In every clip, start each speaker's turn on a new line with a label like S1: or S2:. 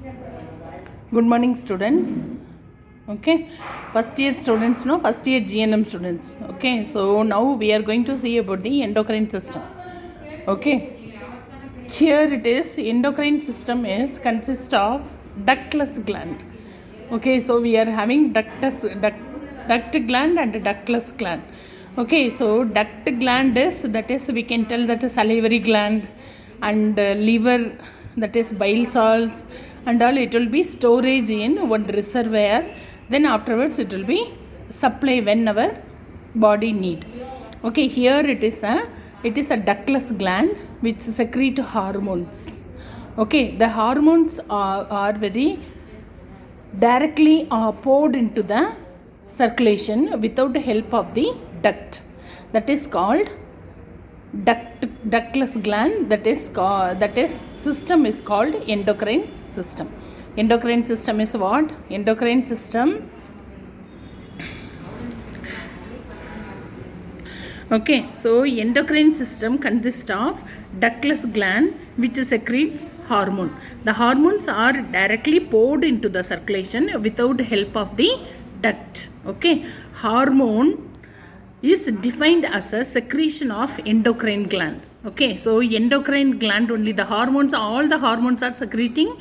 S1: Good morning, students. Okay, first year students, no, first year GNM students. Okay, so now we are going to see about the endocrine system. Okay, here it is. Endocrine system is consist of ductless gland. Okay, so we are having duct gland and ductless gland. Okay, so duct gland is, that is, we can tell that is salivary gland, and liver, that is bile salts, and all. It will be storage in one reservoir. Then afterwards it will be supply whenever body need. Okay, here it is a ductless gland which secrete hormones. Okay, the hormones are very directly poured into the circulation without the help of the duct. That is called ductless gland. That is system is called endocrine system. Endocrine system is what? Endocrine system. Okay, so endocrine system consists of ductless gland which secretes hormone. The hormones are directly poured into the circulation without help of the duct. Okay, hormone is defined as a secretion of endocrine gland. Okay, so endocrine gland only, the hormones, all the hormones are secreting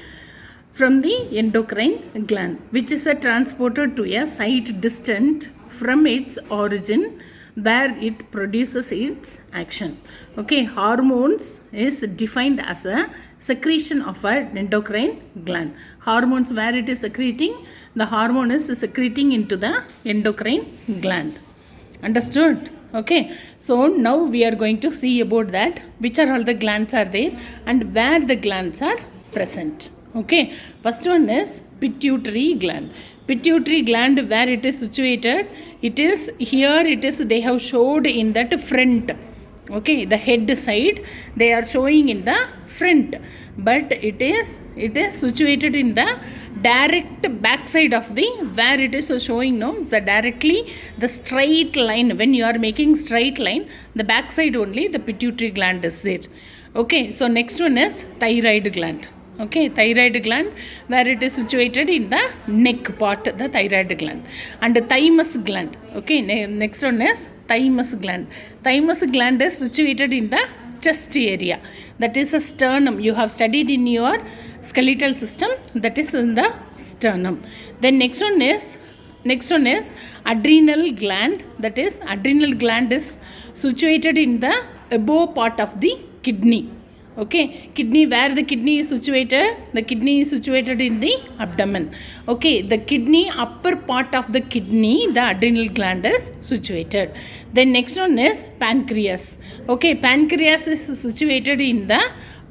S1: from the endocrine gland, which is transported to a site distant from its origin where it produces its action. Okay, hormones is defined as a secretion of an endocrine gland. Hormones, where it is secreting, the hormone is secreting into the endocrine gland. Understood? Okay, so now we are going to see about that, which are all the glands are there and where the glands are present. Okay, first one is pituitary gland. Pituitary gland, where it is situated, it is here, it is, they have showed in that front. Okay, the head side they are showing in the front, but it is situated in the direct back side of the, where it is showing, no, the directly the straight line. When you are making straight line, the back side only the pituitary gland is there. Okay, so next one is thyroid gland. Okay, thyroid gland, where it is situated in the neck part, the thyroid gland. And the thymus gland. Okay, next one is thymus gland. Thymus gland is situated in the chest area, that is a sternum. You have studied in your skeletal system, that is in the sternum. Then next one is adrenal gland. That is, adrenal gland is situated in the above part of the kidney. Okay, kidney, where the kidney is situated? The kidney is situated in the abdomen. Okay, the kidney, upper part of the kidney, the adrenal gland is situated. Then next one is pancreas. Okay, pancreas is situated in the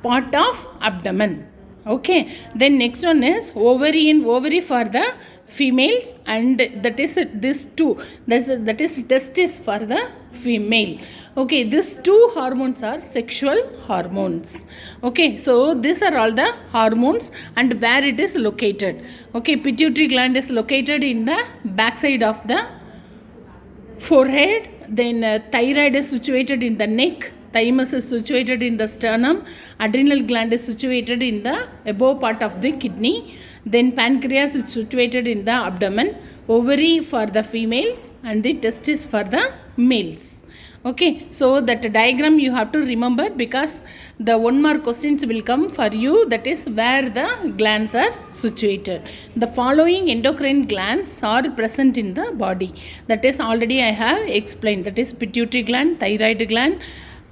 S1: part of abdomen. Okay, then next one is ovary for the females, and that is this two, that is testis for the female. Okay, these two hormones are sexual hormones. Okay, so these are all the hormones and where it is located. Okay, pituitary gland is located in the backside of the forehead. Then thyroid is situated in the neck. Thymus is situated in the sternum. Adrenal gland is situated in the above part of the kidney. Then pancreas is situated in the abdomen. Ovary for the females and the testis for the males. Okay, so that diagram you have to remember, because the one mark questions will come for you, that is where the glands are situated. The following endocrine glands are present in the body. That is already I have explained. That is pituitary gland, thyroid gland,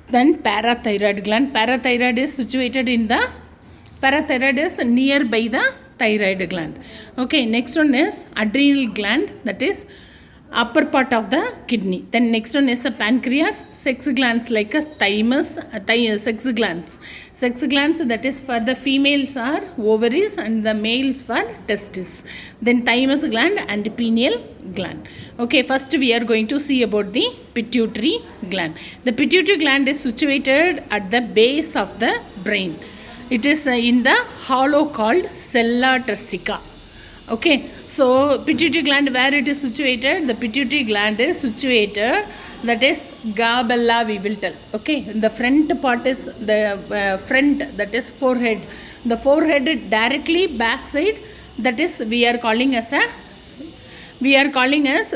S1: then parathyroid gland. Parathyroid is situated in the, parathyroid is nearby the thyroid gland. Okay, next one is adrenal gland, that is upper part of the kidney. Then next one is a pancreas. Sex glands like a thymus, sex glands. Sex glands, that is for the females are ovaries and the males for testis. Then thymus gland and pineal gland. Okay, first we are going to see about the pituitary gland. The pituitary gland is situated at the base of the brain. It is in the hollow called sella turcica. Okay, So pituitary gland, where it is situated? The pituitary gland is situated, that is glabella, we will tell. Okay, the front part is the front, that is forehead. The forehead directly back side, that is we are calling as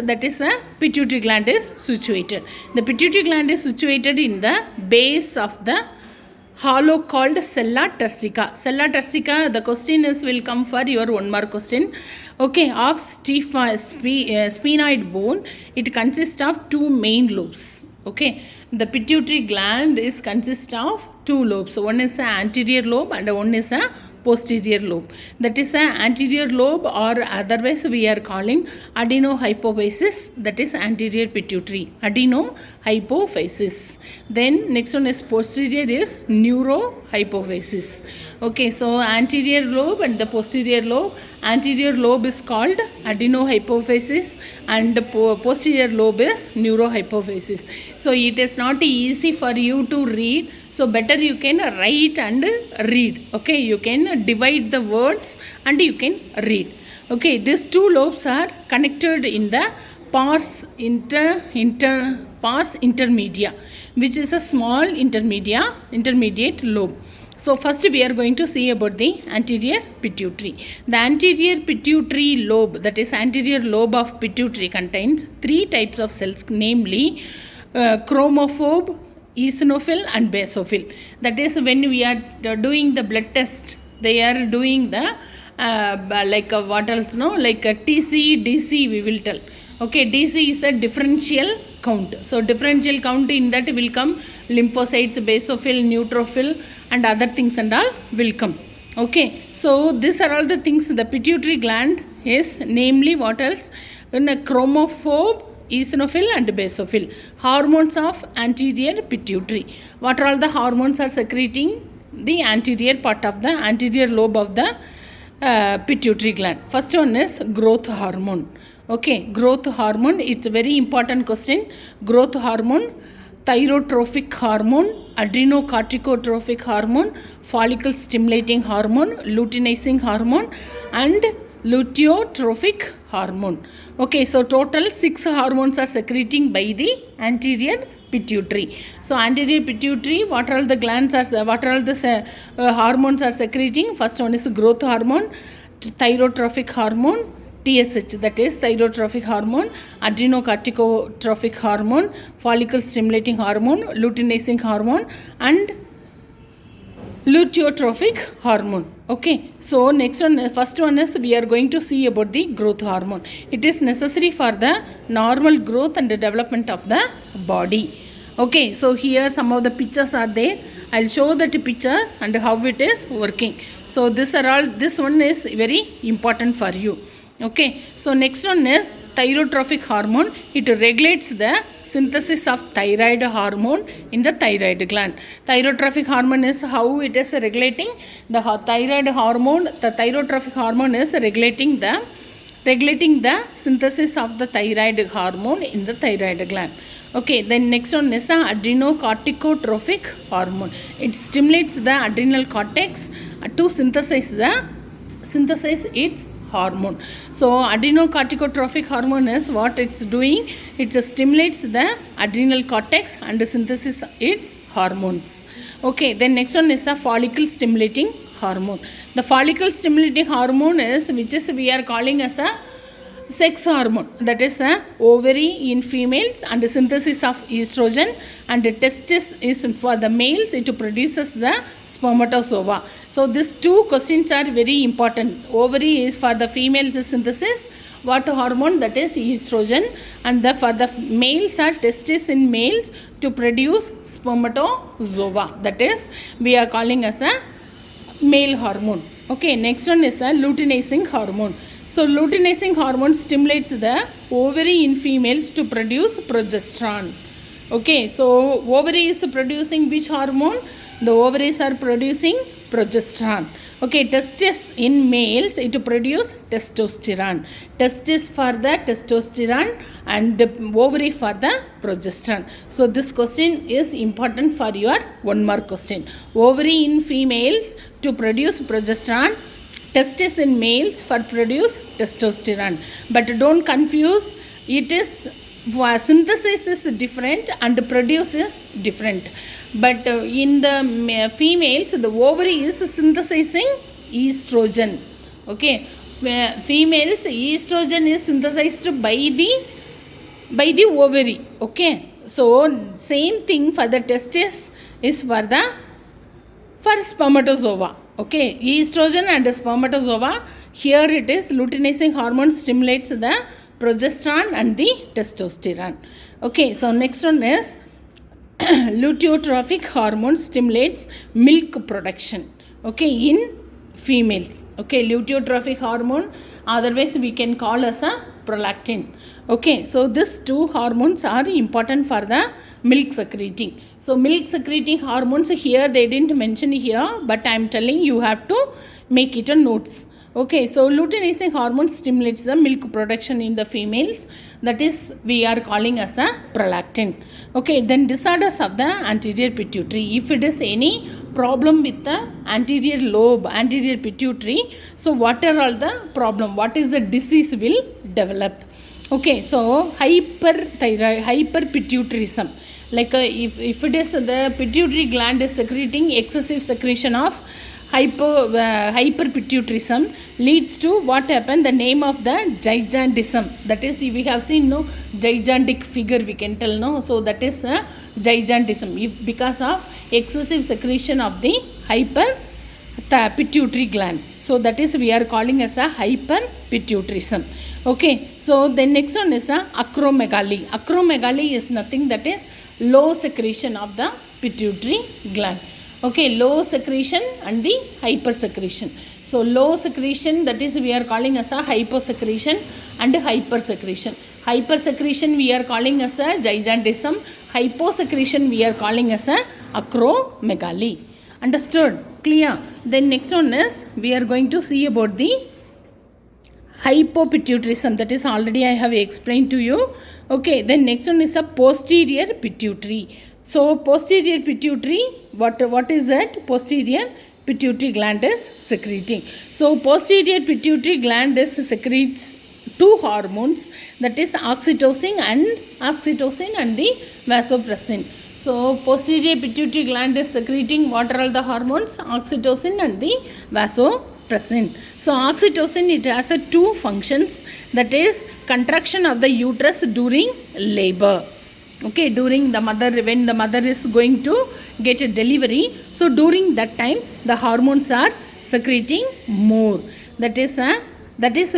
S1: that is a pituitary gland is situated. The pituitary gland is situated in the base of the hollow called sella turcica. Sella turcica, the question is will come for your 1 mark question. Okay, of sphenoid bone, it consists of 2 main lobes. Okay, the pituitary gland is consist of 2 lobes. So one is an anterior lobe and one is a posterior lobe. That is an anterior lobe, or otherwise we are calling adenohypophysis, that is anterior pituitary, adenohypophysis. Then next one is posterior is neurohypophysis. Okay, so anterior lobe and the posterior lobe. Anterior lobe is called adenohypophysis and the posterior lobe is neurohypophysis. So it is not easy for you to read, so better you can write and read. Okay, you can divide the words and you can read. Okay, these 2 lobes are connected in the pars intermedia, which is a small intermediate lobe. So first we are going to see about the anterior pituitary. The anterior pituitary lobe, that is anterior lobe of pituitary, contains 3 types of cells, namely chromophobe, eosinophil and basophil. That is when we are doing the blood test, they are doing the what else, no, like a TC, DC we will tell. Okay, DC is a differential count. So differential count, in that will come lymphocytes, basophil, neutrophil and other things and all will come. Okay, so these are all the things. The pituitary gland is namely what else? In a chromophobe, eosinophil and basophil. Hormones of anterior pituitary. What are all the hormones are secreting the anterior part of the anterior lobe of the pituitary gland? First one is growth hormone. Okay, growth hormone, it's a very important question. Growth hormone, thyrotrophic hormone, adrenocorticotropic hormone, follicle stimulating hormone, luteinizing hormone and luteotrophic hormone. Okay, so total 6 hormones are secreting by the anterior pituitary. So anterior pituitary, what are all the glands are, what are all the hormones are secreting? First one is growth hormone, thyrotrophic hormone, TSH, that is thyrotrophic hormone, adrenocorticotropic hormone, follicle stimulating hormone, luteinizing hormone and luteotrophic hormone. Okay, so next one, first one is we are going to see about the growth hormone. It is necessary for the normal growth and the development of the body. Okay, so here some of the pictures are there. I'll show the pictures and how it is working. So this one is very important for you. Okay, so next one is thyrotrophic hormone. It regulates the synthesis of thyroid hormone in the thyroid gland. Thyrotrophic hormone is how it is regulating the thyroid hormone. The thyrotrophic hormone is regulating the synthesis of the thyroid hormone in the thyroid gland. Okay, then next one is adrenocorticotropic hormone. It stimulates the adrenal cortex to synthesize its hormone. So adrenocorticotropic hormone is what it's doing. It stimulates the adrenal cortex and synthesis its hormones. Okay, then next one is a follicle stimulating hormone. The follicle stimulating hormone is, which is we are calling as a sex hormone, that is a ovary in females and the synthesis of estrogen, and the testis is for the males, it produces the spermatozoa. So these 2 questions are very important. Ovary is for the females synthesis what hormone? That is estrogen, and for the males are testis in males to produce spermatozoa, that is we are calling as a male hormone. Okay, next one is a luteinizing hormone. So luteinizing hormone stimulates the ovary in females to produce progesterone. Okay, so ovary is producing which hormone? The ovaries are producing progesterone. Okay, testis in males, it produce testosterone. Testis for the testosterone and the ovary for the progesterone. So this question is important for your 1 mark question. Ovary in females to produce progesterone, testis in males for produce testosterone. But don't confuse, it is synthesis is different and produce is different. But in the females, the ovary is synthesizing estrogen. Okay, females, estrogen is synthesized by the ovary. Okay, so same thing for the testis is for spermatozoa. Okay, estrogen and spermatozoa, here it is luteinizing hormone stimulates the progesterone and the testosterone. Okay, so next one is luteotrophic hormone stimulates milk production. Okay, in females. Okay, luteotrophic hormone, otherwise we can call as a prolactin. Okay, so these two hormones are important for the milk secreting. So milk secreting hormones here they didn't mention here, but I am telling you have to make it a notes. Okay, so luteinizing hormone stimulates the milk production in the females, that is we are calling as a prolactin. Okay, then disorders of the anterior pituitary. If it is any problem with the anterior lobe, anterior pituitary, so what are all the problem, what is the disease will develop. Okay, so hyperthyroid, hyperpituitarism, like if it is the pituitary gland is secreting excessive secretion of hyperpituitarism leads to what happened, the name of the gigantism, that is we have seen no gigantic figure we can tell, no, so that is gigantism because of excessive secretion of the pituitary gland, so that is we are calling as a hyperpituitarism. Okay, so the next one is acromegaly. Acromegaly is nothing but is low secretion of the pituitary gland. Okay, low secretion and the hypersecretion. So low secretion, that is we are calling as a hyposecretion and hypersecretion. Hypersecretion we are calling as a gigantism. Hyposecretion we are calling as a acromegaly. Understood? Clear? Then next one is we are going to see about the hypopituitarism, that is already I have explained to you. Okay, then next one is a posterior pituitary. So posterior pituitary, what is that? Posterior pituitary gland is secreting. So posterior pituitary gland is secretes two hormones, that is oxytocin and the vasopressin. So posterior pituitary gland is secreting what are all the hormones? Oxytocin and the vasopressin. So oxytocin, it has two functions, that is contraction of the uterus during labor. Okay, during the mother, when the mother is going to get a delivery, so during that time the hormones are secreting more, that is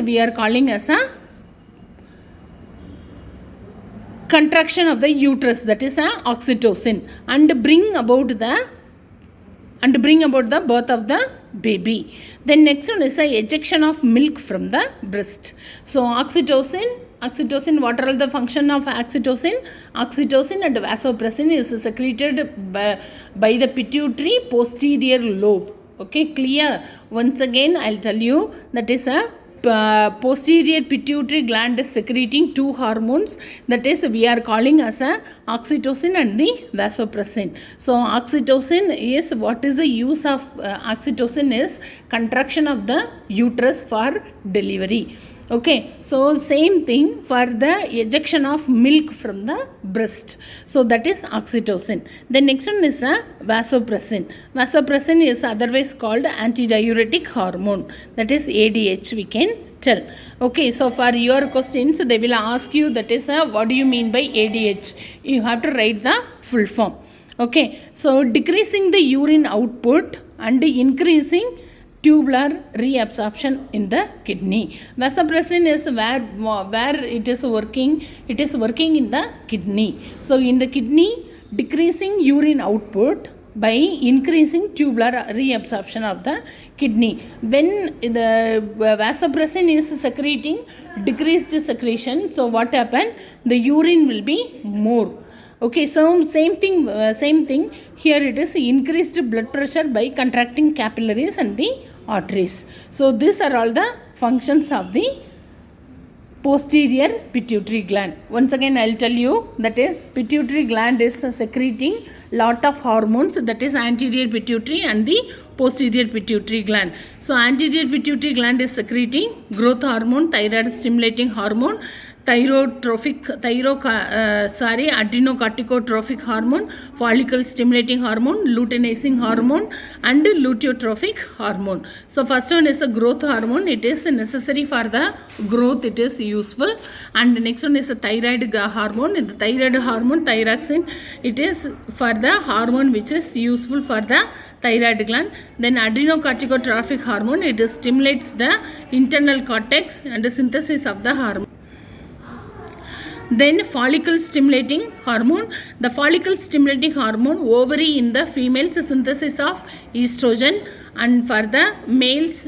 S1: we are calling as a contraction of the uterus, that is oxytocin, and bring about the birth of the baby. Then next one is a ejection of milk from the breast. So oxytocin, what are all the function of oxytocin? Oxytocin and vasopressin is secreted by the pituitary posterior lobe. Okay, clear? Once again I'll tell you, that is a posterior pituitary gland is secreting two hormones, that is we are calling as a oxytocin and the vasopressin. So oxytocin is, what is the use of oxytocin is contraction of the uterus for delivery. Okay, so same thing for the ejection of milk from the breast, so that is oxytocin. The next one is a vasopressin. Vasopressin is otherwise called antidiuretic hormone, that is ADH we can tell. Okay, so for your questions they will ask you, that is what do you mean by ADH? You have to write the full form. Okay, so decreasing the urine output and increasing tubular reabsorption in the kidney. Vasopressin is where it is working in the kidney. So in the kidney, decreasing urine output by increasing tubular reabsorption of the kidney. When the vasopressin is secreting decreased secretion, so what happen? The urine will be more. Okay, so same thing here, it is increased blood pressure by contracting capillaries and the arteries. So these are all the functions of the posterior pituitary gland. Once again I will tell you, that is pituitary gland is secreting lot of hormones, that is anterior pituitary and the posterior pituitary gland. So anterior pituitary gland is secreting growth hormone, thyroid stimulating hormone, adrenocorticotropic hormone, follicle stimulating hormone, luteinizing hormone, and luteotrophic hormone. So first one is a growth hormone. It is necessary for the growth. It is useful. And next one is a thyroid hormone. The thyroid hormone, thyroxine, it is for the hormone which is useful for the thyroid gland. Then adrenocorticotropic hormone, it stimulates the internal cortex and the synthesis of the hormone. Then follicle stimulating hormone. The follicle stimulating hormone, ovary in the females, synthesis of estrogen, and for the males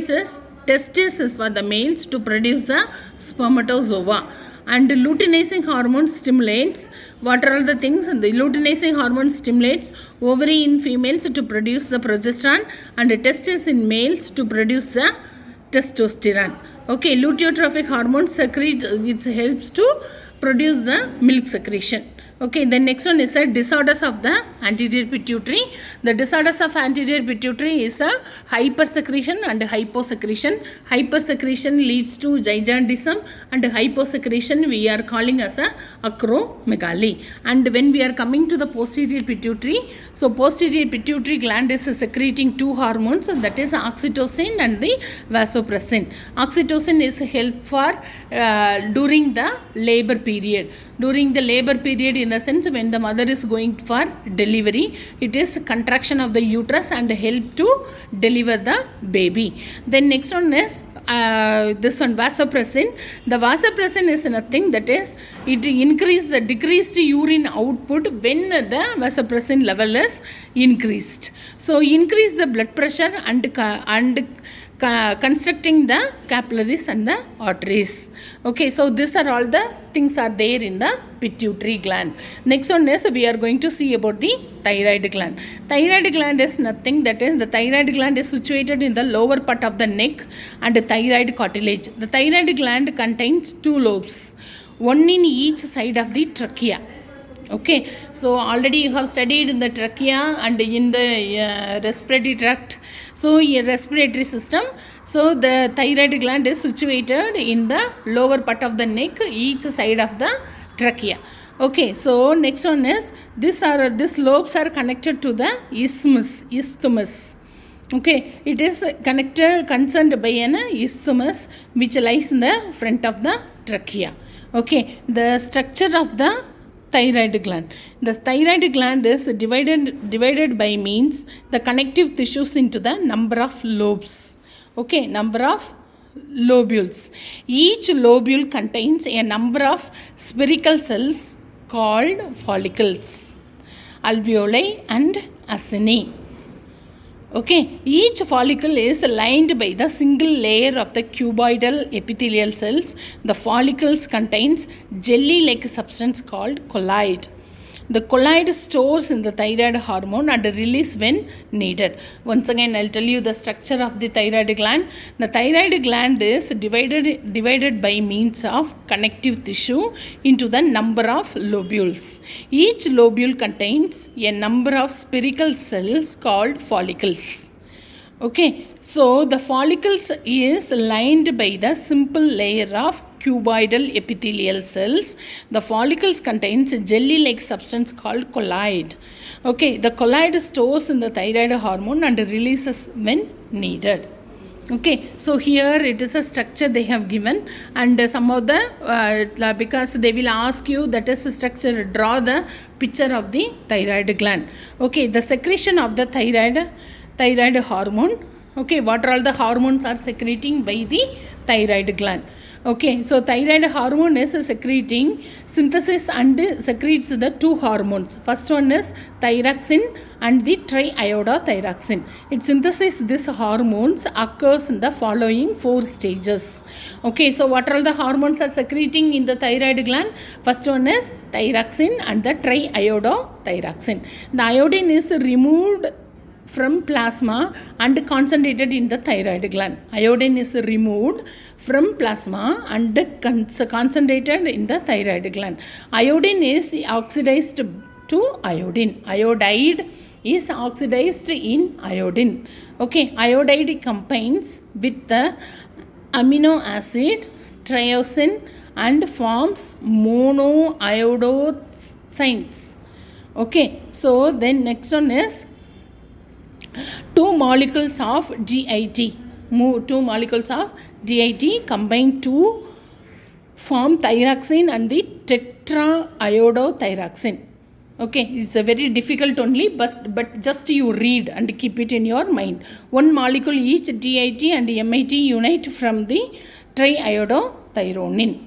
S1: is testis is for the males to produce the spermatozoa. And luteinizing hormone stimulates, what are all the things? And the luteinizing hormone stimulates ovary in females to produce the progesterone, and the testis in males to produce the testosterone. Okay, luteotrophic hormone secrete, it helps to produce the milk secretion. Okay, the next one is a disorders of the anterior pituitary. The disorders of anterior pituitary is a hypersecretion and hyposecretion. Hypersecretion leads to gigantism, and hyposecretion we are calling as a acromegaly. And when we are coming to the posterior pituitary, so posterior pituitary gland is secreting two hormones, that is oxytocin and the vasopressin. Oxytocin is help for during the labor period. During the labor period, in the sense when the mother is going for delivery, it is contraction of the uterus and help to deliver the baby. Then next one is this one, vasopressin. The vasopressin is nothing, that is it decreased urine output when the vasopressin level is increased. So increase the blood pressure and constructing the capillaries and the arteries. Okay, so these are all the things are there in the pituitary gland. Next one is we are going to see about the thyroid gland. Thyroid gland is nothing, that is the thyroid gland is situated in the lower part of the neck and the thyroid cartilage. The thyroid gland contains two lobes, one in each side of the trachea. Okay, so already you have studied in the trachea and in the respiratory tract, so respiratory system. So the thyroid gland is situated in the lower part of the neck, each side of the trachea. Okay, so next one is these lobes are connected to the isthmus. Okay, it is concerned by an isthmus which lies in the front of the trachea. Okay, the structure of the thyroid gland. The thyroid gland is divided by means the connective tissues into the number of lobes. Okay, number of lobules. Each lobule contains a number of spherical cells called follicles, alveoli and acini. Okay, each follicle is lined by the single layer of the cuboidal epithelial cells. The follicles contains jelly-like substance called colloid. The colloid stores in the thyroid hormone and release when needed. Once again, I'll tell you the structure of the thyroid gland. The thyroid gland is divided by means of connective tissue into the number of lobules. Each lobule contains a number of spherical cells called follicles. Okay, so the follicles is lined by the simple layer of cuboidal epithelial cells. The follicles contains a jelly-like substance called colloid. Okay, the colloid stores in the thyroid hormone and releases when needed. Okay, so here it is a structure they have given, and some of the because they will ask you that is a structure, draw the picture of the thyroid gland. Okay, the secretion of the thyroid hormone. Okay, what are all the hormones are secreting by the thyroid gland? Okay, so thyroid hormone is secreting synthesis and secretes the two hormones. First one is thyroxine and the triiodothyroxine. It synthesis these hormones occurs in the following 4 stages. Okay, so what are all the hormones are secreting in the thyroid gland? First one is thyroxine and the triiodothyroxine. The iodine is removed from plasma and concentrated in the thyroid gland. Iodine is removed from plasma and concentrated in the thyroid gland. Iodine is oxidized to iodine. Iodide is oxidized in iodine. Okay, iodide combines with the amino acid triosine and forms monoiodosines. Okay, so then next one is two molecules of DIT. Two molecules of DIT combine to form thyroxine and the tetraiodothyroxine. Okay, it's a very difficult only, but just you read and keep it in your mind. One molecule each DIT and MIT unite from the triiodothyronine.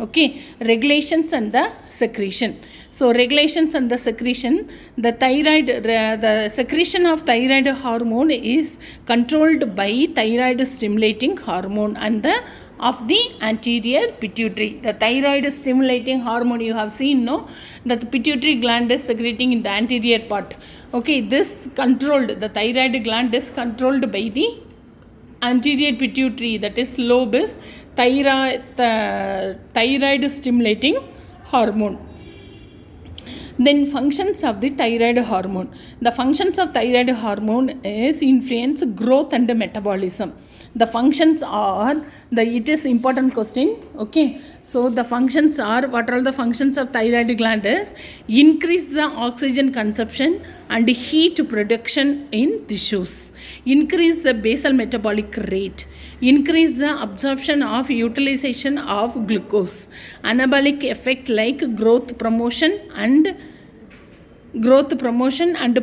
S1: Okay, regulations and the secretion. So regulations and the secretion, the secretion of thyroid hormone is controlled by thyroid stimulating hormone and the of the anterior pituitary. The thyroid stimulating hormone you have seen, no, that the pituitary gland is secreting in the anterior part. Okay, this controlled, the thyroid gland is controlled by the anterior pituitary, that is lobe is thyroid stimulating hormone. Then functions of the thyroid hormone. The functions of thyroid hormone is influence growth and metabolism. The functions are, it is important question. Okay, so the functions are, what are all the functions of thyroid gland is increase the oxygen consumption and heat production in tissues, increase the basal metabolic rate, increase the absorption of utilization of glucose, anabolic effect like growth promotion and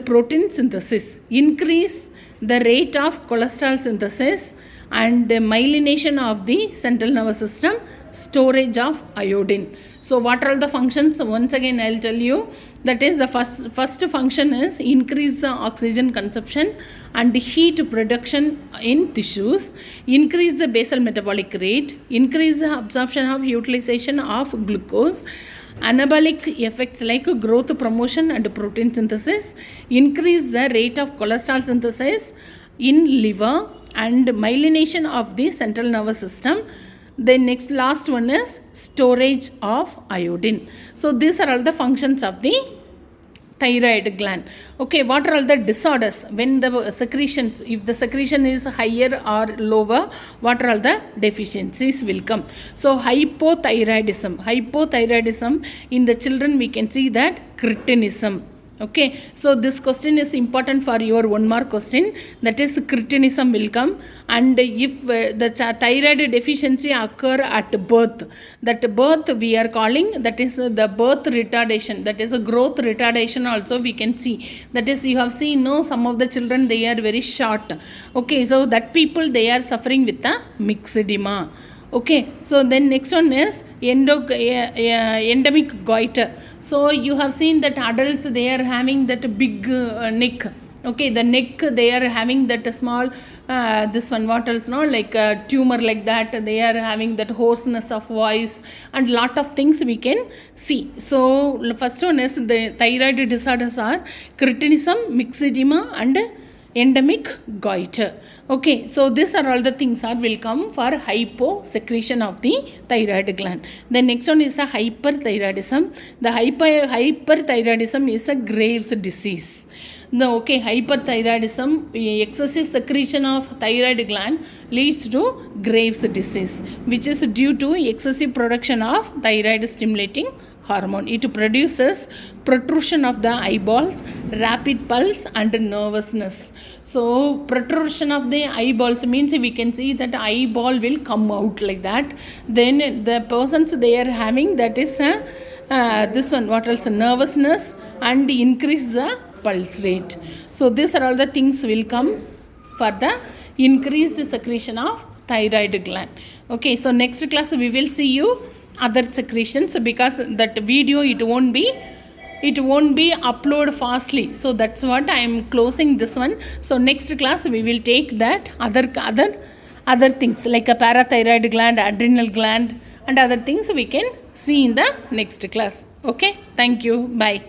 S1: protein synthesis, increase the rate of cholesterol synthesis and myelination of the central nervous system, storage of iodine. So what are all the functions? Once again I will tell you, that is the first function is increase the oxygen consumption and heat production in tissues, increase the basal metabolic rate, increase the absorption of utilization of glucose, anabolic effects like growth promotion and protein synthesis, increase the rate of cholesterol synthesis in liver and myelination of the central nervous system. Then last one is storage of iodine. So these are all the functions of the thyroid gland. Okay, what are all the disorders when the secretions, if the secretion is higher or lower, what are all the deficiencies will come? So hypothyroidism in the children we can see that cretinism. Okay, so this question is important for your 1 mark question, that is cretinism will come. And if the thyroid deficiency occur at birth, that birth we are calling, that is the birth retardation, that is a growth retardation also we can see. That is, you have seen, no, some of the children they are very short. Okay, so that people they are suffering with the myxedema. Okay, so then next one is endemic goiter. So you have seen that adults they are having that big neck. Okay, the neck they are having that small this one, what else, no, like a tumor like that, they are having that hoarseness of voice and lot of things we can see. So first one is the thyroid disorders are cretinism, myxedema and endemic goiter. Okay, so these are all the things are will come for hyposecretion of the thyroid gland. The next one is a hyperthyroidism. The hyperthyroidism is a Graves' disease. Okay, hyperthyroidism, excessive secretion of thyroid gland leads to Graves' disease, which is due to excessive production of thyroid stimulating hormone. It produces protrusion of the eyeballs, rapid pulse and nervousness. So protrusion of the eyeballs means we can see that eyeball will come out like that. Then the persons they are having, that is this one, what else, nervousness and increase the pulse rate. So these are all the things will come for the increased secretion of thyroid gland. Okay, so next class we will see you other secretions, because that video it won't be uploaded fastly. So that's what I am closing this one. So next class we will take that other things like a parathyroid gland, adrenal gland and other things we can see in the next class. Okay, thank you, bye.